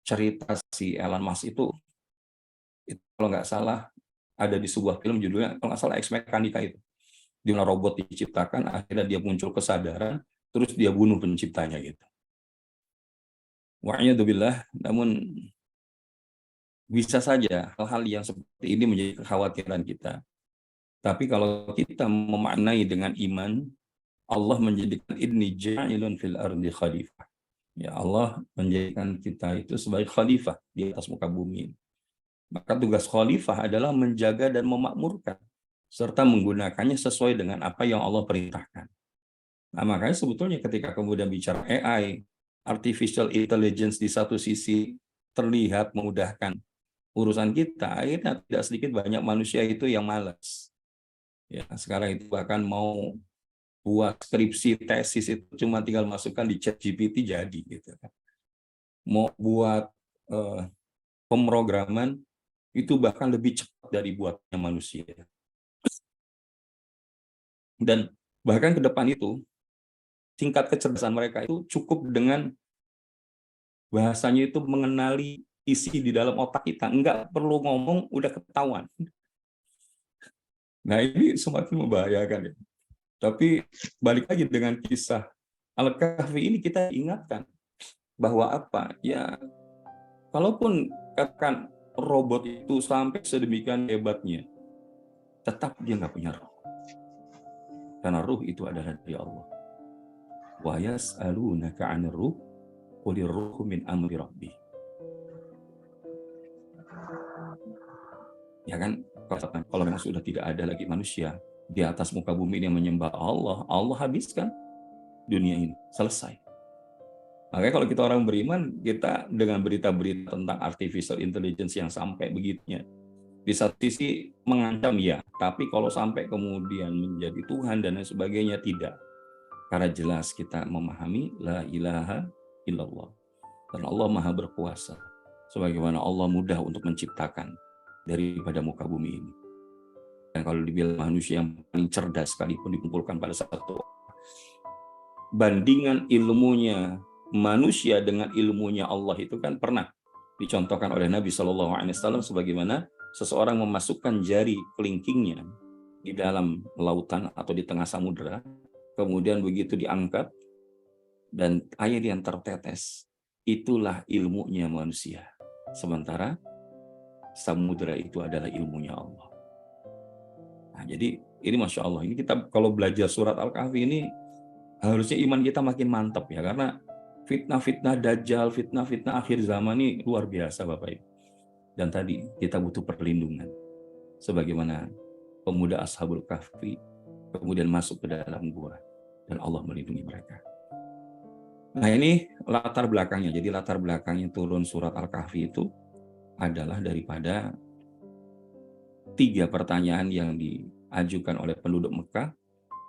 cerita si Elon Musk itu kalau nggak salah ada di sebuah film judulnya kalau nggak salah Ex Mechanica itu. Di mana robot diciptakan, akhirnya dia muncul kesadaran, terus dia bunuh penciptanya gitu. Wa'iyadzubillah, namun bisa saja hal-hal yang seperti ini menjadi kekhawatiran kita. Tapi kalau kita memaknai dengan iman, Allah menjadikan inni ja'ilun fil ardi khalifah. Ya Allah menjadikan kita itu sebagai khalifah di atas muka bumi. Maka tugas khalifah adalah menjaga dan memakmurkan serta menggunakannya sesuai dengan apa yang Allah perintahkan. Nah, makanya sebetulnya ketika kemudian bicara AI, artificial intelligence di satu sisi terlihat memudahkan urusan kita, akhirnya tidak sedikit banyak manusia itu yang malas. Ya, sekarang itu bahkan mau buat skripsi tesis itu cuma tinggal masukkan di ChatGPT jadi gitu kan. Mau buat pemrograman itu bahkan lebih cepat dari buatnya manusia. Dan bahkan ke depan itu tingkat kecerdasan mereka itu cukup dengan bahasanya itu mengenali isi di dalam otak kita, enggak perlu ngomong udah ketahuan. Nah, ini semakin membahayakan ya. Tapi balik lagi dengan kisah Al-Kahfi ini kita ingatkan bahwa apa? Ya, kalaupun katakan robot itu sampai sedemikian hebatnya, tetap dia nggak punya roh. Karena ruh itu adalah dari Allah. Wa yas'alunaka 'anir ruh qulir ruhu min amri rabbi. Ya kan, kalau memang sudah tidak ada lagi manusia di atas muka bumi ini yang menyembah Allah, Allah habiskan dunia ini, selesai. Makanya kalau kita orang beriman, kita dengan berita-berita tentang artificial intelligence yang sampai begitunya, di satu sisi mengancam ya, tapi kalau sampai kemudian menjadi Tuhan dan lain sebagainya tidak. Karena jelas kita memahami la ilaha illallah. Dan Allah maha berkuasa. Sebagaimana Allah mudah untuk menciptakan daripada muka bumi ini. Dan kalau dibilang manusia yang paling cerdas sekalipun dikumpulkan pada satu, bandingan ilmunya manusia dengan ilmunya Allah itu kan pernah dicontohkan oleh Nabi SAW sebagaimana seseorang memasukkan jari kelingkingnya di dalam lautan atau di tengah samudera, kemudian begitu diangkat dan air yang tertetes, itulah ilmunya manusia. Sementara samudera itu adalah ilmunya Allah. Nah, jadi ini Masya Allah, ini kita kalau belajar surat Al-Kahfi ini harusnya iman kita makin mantap ya, karena fitnah-fitnah Dajjal, fitnah-fitnah akhir zaman ini luar biasa Bapak Ibu. Dan tadi kita butuh perlindungan. Sebagaimana pemuda Ashabul Kahfi kemudian masuk ke dalam gua dan Allah melindungi mereka. Nah, ini latar belakangnya. Jadi latar belakangnya turun surat Al-Kahfi itu adalah daripada 3 pertanyaan yang diajukan oleh penduduk Mekah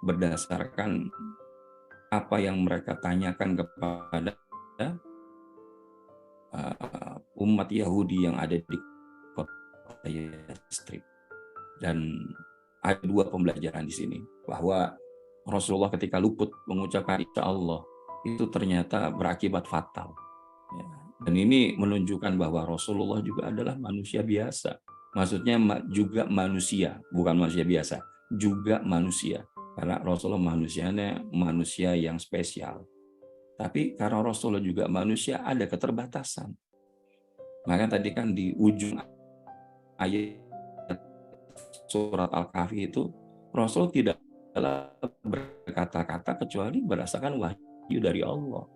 berdasarkan apa yang mereka tanyakan kepada umat Yahudi yang ada di kota Yastrib. Dan ada 2 pembelajaran di sini, bahwa Rasulullah ketika luput mengucapkan insya Allah itu ternyata berakibat fatal. Ya. Dan ini menunjukkan bahwa Rasulullah juga adalah manusia biasa. Maksudnya juga manusia, bukan manusia biasa, juga manusia. Karena Rasulullah manusia yang spesial. Tapi karena Rasulullah juga manusia, ada keterbatasan. Maka tadi kan di ujung ayat surat Al-Kahfi itu, Rasul tidak berkata-kata kecuali berdasarkan wahyu dari Allah.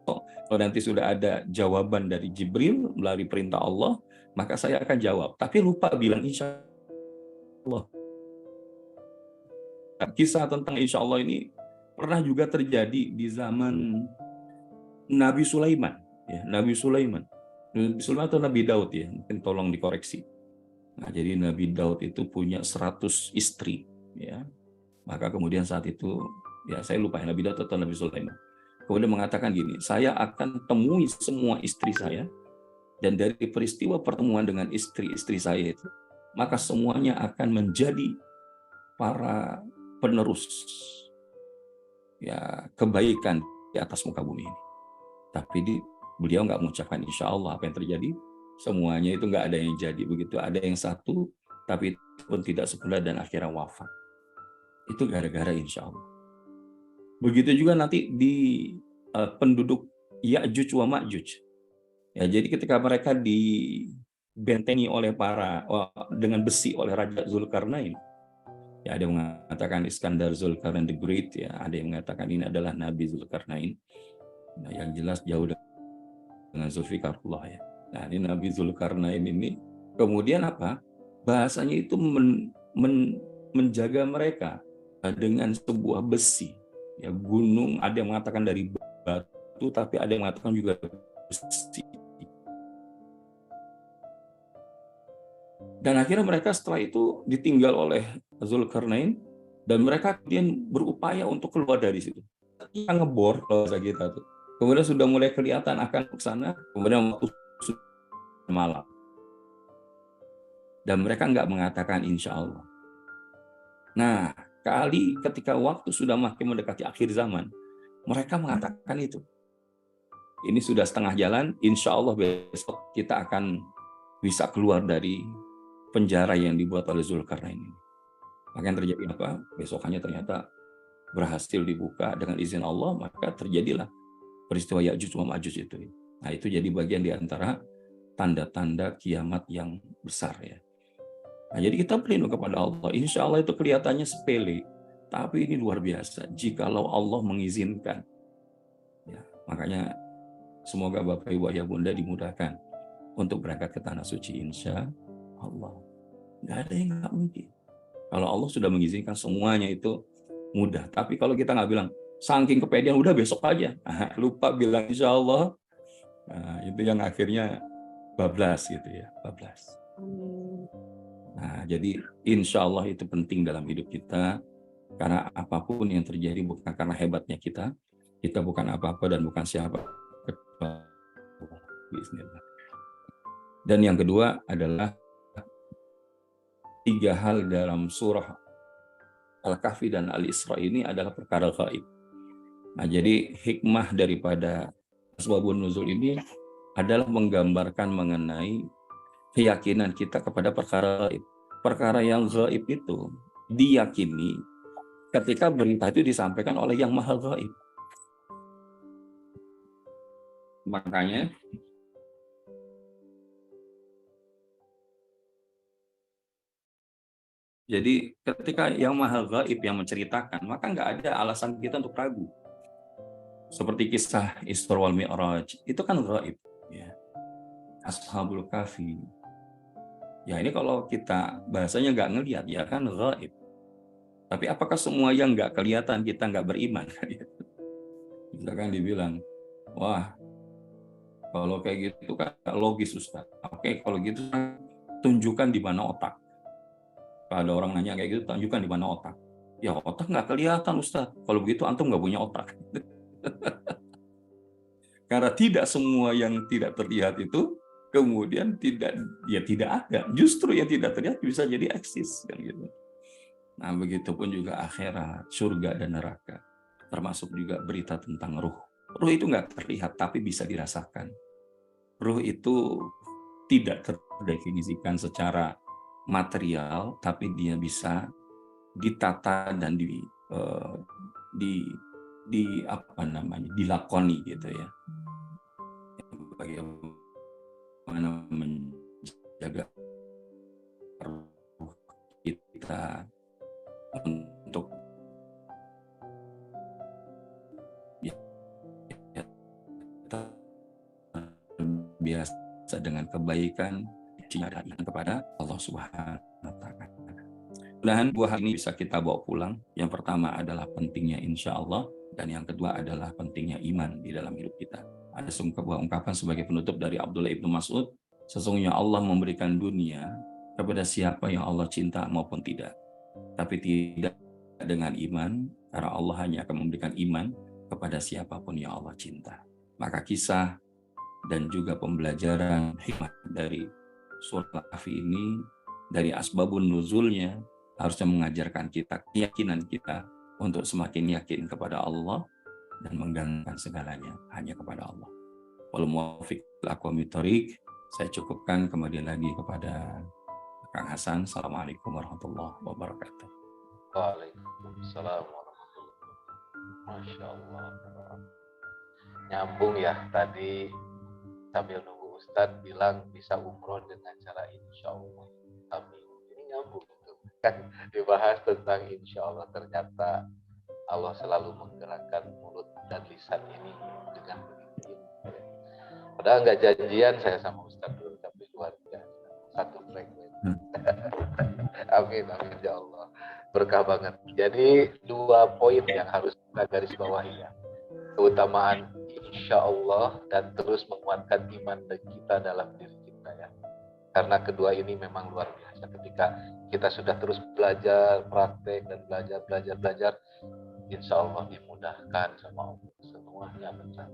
Kalau nanti sudah ada jawaban dari Jibril melalui perintah Allah, maka saya akan jawab. Tapi lupa bilang insya Allah. Kisah tentang insya Allah ini pernah juga terjadi di zaman Nabi Sulaiman. Ya, Nabi Sulaiman atau Nabi Daud ya, mungkin tolong dikoreksi. Nah, jadi Nabi Daud itu punya 100 istri. Ya. Maka kemudian saat itu, ya saya lupa Nabi Daud atau Nabi Sulaiman. Kemudian mengatakan gini, saya akan temui semua istri saya, dan dari peristiwa pertemuan dengan istri-istri saya itu, maka semuanya akan menjadi para penerus ya kebaikan di atas muka bumi ini. Tapi beliau nggak mengucapkan insya Allah. Apa yang terjadi? semuanya itu nggak ada yang jadi begitu. Ada yang satu, tapi itu pun tidak sempurna dan akhirnya wafat. Itu gara-gara insya Allah. Begitu juga nanti di penduduk Ya'juj wa Ma'juj. Ya, jadi ketika mereka dibentengi oleh dengan besi oleh Raja Zulkarnain, ya ada yang mengatakan Iskandar Zulkarnain the Great, ya ada yang mengatakan ini adalah Nabi Zulkarnain. Nah, yang jelas jauh dengan Zulfikarullah ya. Nah, ini Nabi Zulkarnain ini kemudian apa? Bahasanya itu menjaga mereka dengan sebuah besi. Ya, gunung, ada yang mengatakan dari batu, tapi ada yang mengatakan juga besi. Dan akhirnya mereka setelah itu ditinggal oleh Zulkarnain, dan mereka kemudian berupaya untuk keluar dari situ. Kita ngebor kalau kita tuh. Kemudian sudah mulai kelihatan akan ke sana, kemudian waktu malam. Dan mereka nggak mengatakan insya Allah. Nah, kali ketika waktu sudah makin mendekati akhir zaman, mereka mengatakan itu. Ini sudah setengah jalan, insya Allah besok kita akan bisa keluar dari penjara yang dibuat oleh Zulkarnain ini. Maka yang terjadi apa? Besokannya ternyata berhasil dibuka dengan izin Allah, maka terjadilah peristiwa Ya'juj wa Ma'juj itu. Nah, itu jadi bagian di antara tanda-tanda kiamat yang besar ya. Nah, jadi kita berlindung kepada Allah. Insya Allah itu kelihatannya sepele, tapi ini luar biasa. Jikalau Allah mengizinkan, ya, makanya semoga Bapak Ibu Ayah Bunda dimudahkan untuk berangkat ke tanah suci. Insya Allah, nggak ada yang nggak mungkin. Kalau Allah sudah mengizinkan, semuanya itu mudah. Tapi kalau kita nggak bilang, saking kepedean, udah besok aja, lupa bilang insya Allah, nah, itu yang akhirnya bablas gitu ya, bablas. Nah, jadi insya Allah itu penting dalam hidup kita, karena apapun yang terjadi bukan karena hebatnya kita bukan apa-apa dan bukan siapa. Dan yang kedua adalah 3 hal dalam surah Al-Kahfi dan Al-Isra ini adalah perkara gaib. Nah, jadi hikmah daripada asbabun nuzul ini adalah menggambarkan mengenai keyakinan kita kepada perkara gaib. Perkara yang gaib itu diyakini ketika berita itu disampaikan oleh yang maha gaib. Makanya jadi ketika yang maha gaib yang menceritakan, maka nggak ada alasan kita untuk ragu. Seperti kisah Isra wal Mi'raj, itu kan gaib. Ya. Ashabul Kahfi. Ya ini kalau kita bahasanya nggak ngelihat, ya kan gaib. Tapi apakah semua yang nggak kelihatan kita nggak beriman? Misalkan dibilang, wah kalau kayak gitu kan logis Ustaz. Oke, kalau gitu tunjukkan di mana otak. Kalau ada orang nanya kayak gitu, tunjukkan di mana otak. Ya otak nggak kelihatan Ustaz. Kalau begitu antum nggak punya otak. Karena tidak semua yang tidak terlihat itu kemudian tidak ada. Justru yang tidak terlihat bisa jadi eksis kan gitu. Nah, begitupun juga akhirat, surga dan neraka. Termasuk juga berita tentang ruh. Ruh itu nggak terlihat tapi bisa dirasakan. Ruh itu tidak terdefinisikan secara material, tapi dia bisa ditata dan dilakoni gitu ya. Bagaimana menjaga ruh kita untuk biasa dengan kebaikan, cinta kepada Allah Subhanahu wa Ta'ala. Mudah-mudahan 2 hal ini bisa kita bawa pulang. Yang pertama adalah pentingnya insya Allah, dan yang kedua adalah pentingnya iman di dalam hidup kita. Ada sebuah ungkapan sebagai penutup dari Abdullah ibnu Mas'ud, sesungguhnya Allah memberikan dunia kepada siapa yang Allah cinta maupun tidak, tapi tidak dengan iman, karena Allah hanya akan memberikan iman kepada siapapun yang Allah cinta. Maka kisah dan juga pembelajaran hikmah dari surah Al-Kahfi ini, dari asbabun nuzulnya, harusnya mengajarkan kita keyakinan kita untuk semakin yakin kepada Allah dan menggantungkan segalanya hanya kepada Allah. Wal muwaffiq aqwamit thoriq. Saya cukupkan kemudian lagi kepada Kang Hasan. Assalamualaikum warahmatullahi wabarakatuh. Waalaikumsalam warahmatullahi wabarakatuh. Masya Allah. Nyambung ya, tadi sambil nunggu Ustadz bilang bisa umroh dengan cara insya Allah. Amin. Ini nyambung tuh. Kan dibahas tentang insya Allah, ternyata Allah selalu menggerakkan mulut dan lisan ini dengan begitu. Padahal nggak janjian saya sama Ustadz dulu, tapi luar biasa. Satu frekuensi. Amin, amin ya Allah. Berkah banget. Jadi 2 poin yang harus kita garis bawahi ya. Keutamaan insya Allah dan terus menguatkan iman kita dalam diri kita ya. Karena kedua ini memang luar biasa. Ketika kita sudah terus belajar, praktek dan belajar, insya Allah dimudahkan sama Allah. Semuanya benar.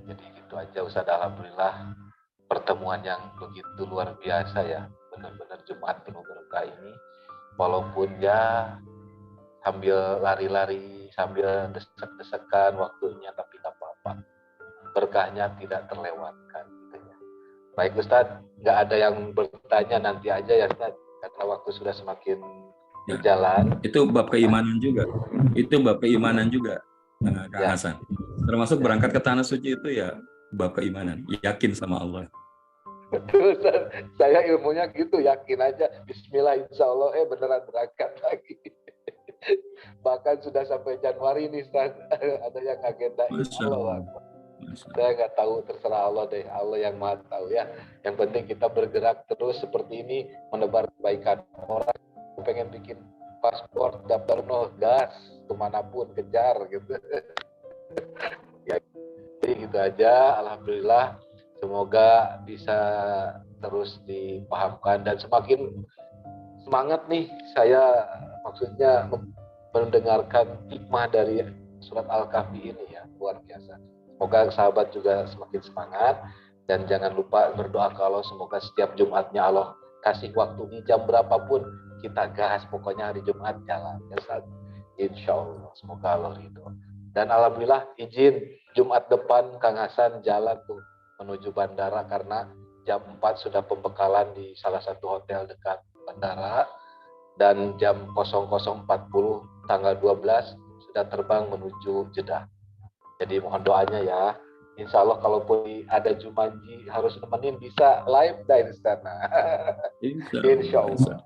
Jadi gitu aja Ustaz, alhamdulillah pertemuan yang begitu luar biasa ya. Benar-benar Jumat penuh berkah ini. Walaupun ya sambil lari-lari, sambil desek-desekan waktunya, tapi tak apa-apa. Berkahnya tidak terlewatkan. Gitu ya. Baik Ustadz, nggak ada yang bertanya, nanti aja ya Ustadz, karena waktu sudah semakin berjalan. Itu bab keimanan juga. Itu bab keimanan juga, Kang Hasan. Termasuk berangkat ke tanah suci itu ya bab keimanan, yakin sama Allah. Betul, saya ilmunya gitu, yakin aja. Bismillah, insya Allah, beneran berangkat lagi. Bahkan sudah sampai Januari nih, Ustaz. Ada yang agendain Allah. Saya nggak tahu, terserah Allah deh. Allah yang maha tahu ya. Yang penting kita bergerak terus seperti ini, menebar kebaikan. Orang pengen bikin paspor, daftar gas, kemanapun, kejar gitu. Ya, jadi gitu aja. Alhamdulillah. Semoga bisa terus dipahamkan dan semakin semangat nih saya, maksudnya mendengarkan hikmah dari surat Al-Kahfi ini ya, luar biasa. Semoga sahabat juga semakin semangat dan jangan lupa berdoa ke Allah, semoga setiap Jumatnya Allah kasih waktu di jam berapapun kita gas, pokoknya hari Jumat jalan ya Ustaz. Insya Allah, semoga Allah ridho. Dan alhamdulillah izin Jumat depan Kang Hasan jalan tuh menuju bandara karena jam 4 sudah pembekalan di salah satu hotel dekat bandara dan jam 00.40 tanggal 12 sudah terbang menuju Jeddah. Jadi mohon doanya ya. Insya Allah kalaupun ada Jumanji harus nemenin, bisa live dari sana. Insya Allah.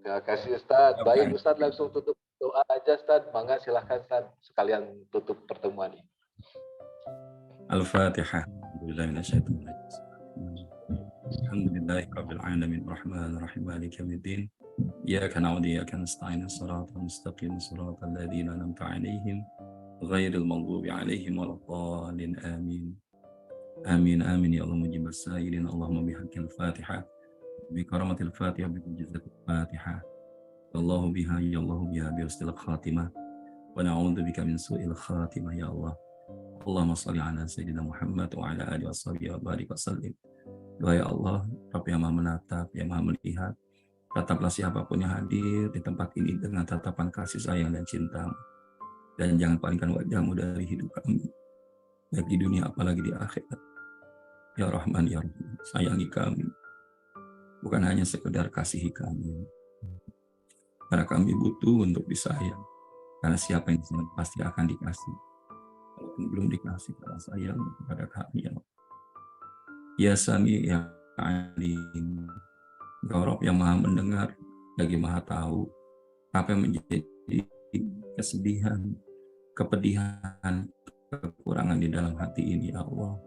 Terima kasih Ustaz. Baik Ustaz, langsung tutup doa aja Ustaz. Mangga silahkan Ustaz sekalian tutup pertemuan ini. Al-Fatihah. Alhamdulillahi Rabbil Alamin Rahmanir Rahim Maliki Yaumiddin. Iyyaka na'budu wa iyyaka nasta'in. Shiratal mustaqim, shiratal ladzina an'amta 'alaihim ghairil maghdubi 'alaihim waladdallin. Amin. Amin amin ya Allah mujibas sa'ilin. Allahumma bihaqqil Fatihah bi karamatil Fatihah bi mujizatil Fatihah. Allahu biha ya Allah biha bi husnil khatimah. Wa na'udzu bika min su'il khatimah ya Allah. Allahumma shalli ala sayyidina Muhammad wa ala alihi washabihi wa barik wasallim. Doa ya Allah, Rabb yang Maha menatap, yang Maha melihat, tataplah siapapun yang hadir di tempat ini dengan tatapan kasih sayang dan cinta. Dan jangan palingkan wajahmu dari hidup kami, baik di dunia apalagi di akhirat. Ya Rahman, ya Rahim, sayangi kami. Bukan hanya sekedar kasihi kami. Karena kami butuh untuk disayang. Karena siapa yang sayang pasti akan dikasih. Walaupun belum dikasih karena sayang kepada kami ya Allah. Ya Sami, ya Alim, Engkau Rabb yang Maha mendengar, lagi Maha tahu apa yang menjadi kesedihan, kepedihan, kekurangan di dalam hati ini ya Allah.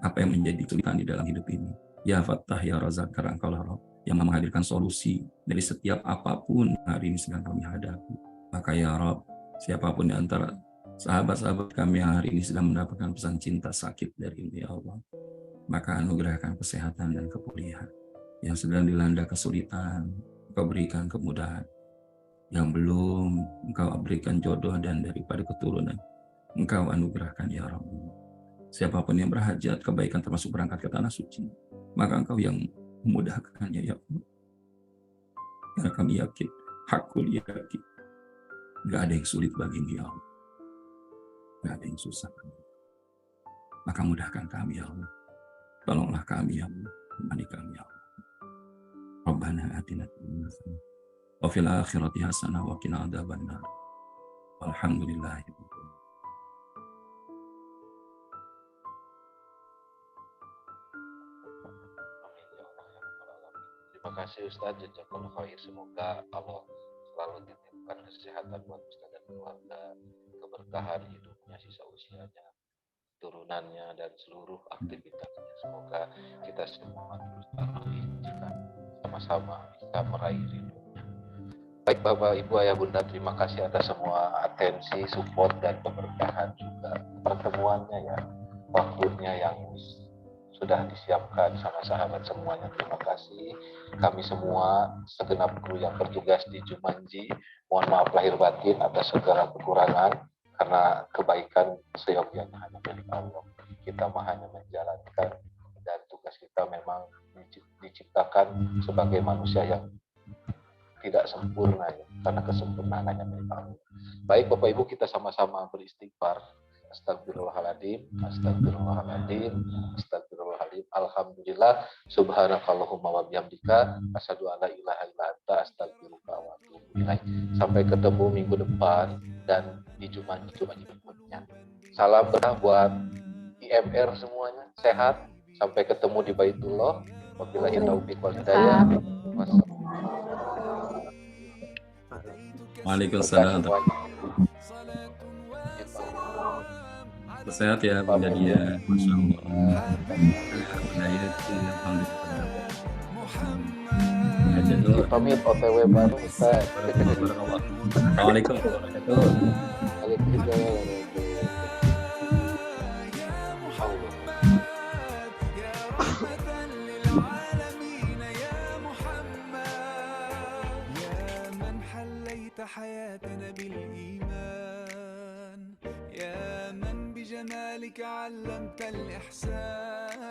Apa yang menjadi kesulitan di dalam hidup ini. Ya Fattah, ya Razak, karena Engkau lah Rabb yang menghadirkan solusi dari setiap apapun hari ini sedang kami hadapi. Maka ya Rabb, siapapun di antara sahabat-sahabat kami yang hari ini sedang mendapatkan pesan cinta sakit dari ya Allah, maka anugerahkan kesehatan dan kepulihan. Yang sedang dilanda kesulitan, Engkau berikan kemudahan. Yang belum, Engkau berikan jodoh dan daripada keturunan, Engkau anugerahkan ya Rabbi. Siapapun yang berhajat kebaikan termasuk berangkat ke tanah suci, maka Engkau yang memudahkannya ya Allah. Karena kami yakin, hakul yakin, gak ada yang sulit bagimu ya Allah. Gak ada yang susah. Maka mudahkan kami ya Allah. Tolonglah kami ya Allah, ampuni kami ya Allah. Rabbana atina fid dunya hasanah wa fil akhirati hasanah wa qina adzabannar. Walhamdulillahi. Terima kasih Ustaz, jazakallahu khair. Semoga Allah selalu titipkan kesehatan buat Ustaz dan keluarga, keberkahan hidupnya, sisa usianya, turunannya, dan seluruh aktivitasnya. Semoga kita semua terus diberikan sama-sama bisa meraih ridhonya. Baik Bapak, Ibu, Ayah, Bunda, terima kasih atas semua atensi, support, dan keberkahan juga pertemuannya ya, waktunya yang sudah disiapkan sama sahabat semuanya. Terima kasih. Kami semua segenap kru yang bertugas di Jumanji, mohon maaf lahir batin atas segala kekurangan, karena kebaikan seyogyanya hanya milik Allah. Kita hanya menjalankan, dan tugas kita memang diciptakan sebagai manusia yang tidak sempurna ya, karena kesempurnaan hanya milik Allah. Baik Bapak Ibu, kita sama-sama beristighfar. Astagfirullahaladzim, astagfirullahaladzim, astagfirullahaladzim. Alhamdulillah, subhanakallahumma wa bihamdika, asyhadu an la ilaha illa anta, astaghfiruka wa atubu ilaik. Sampai ketemu minggu depan dan di Jumanji berikutnya. Salam berkah buat IMR semuanya, sehat. Sampai ketemu di Baitullah. Wabillahi taufiq wal hidayah. Waalaikumsalam. Sehat ya Bunda Dia, Masya Allah. Alhamdulillah. Pamit OTW baru Ustaz. Assalamualaikum warahmatullahi wabarakatuh. حياتنا بالإيمان يا من بجمالك علمت الإحسان.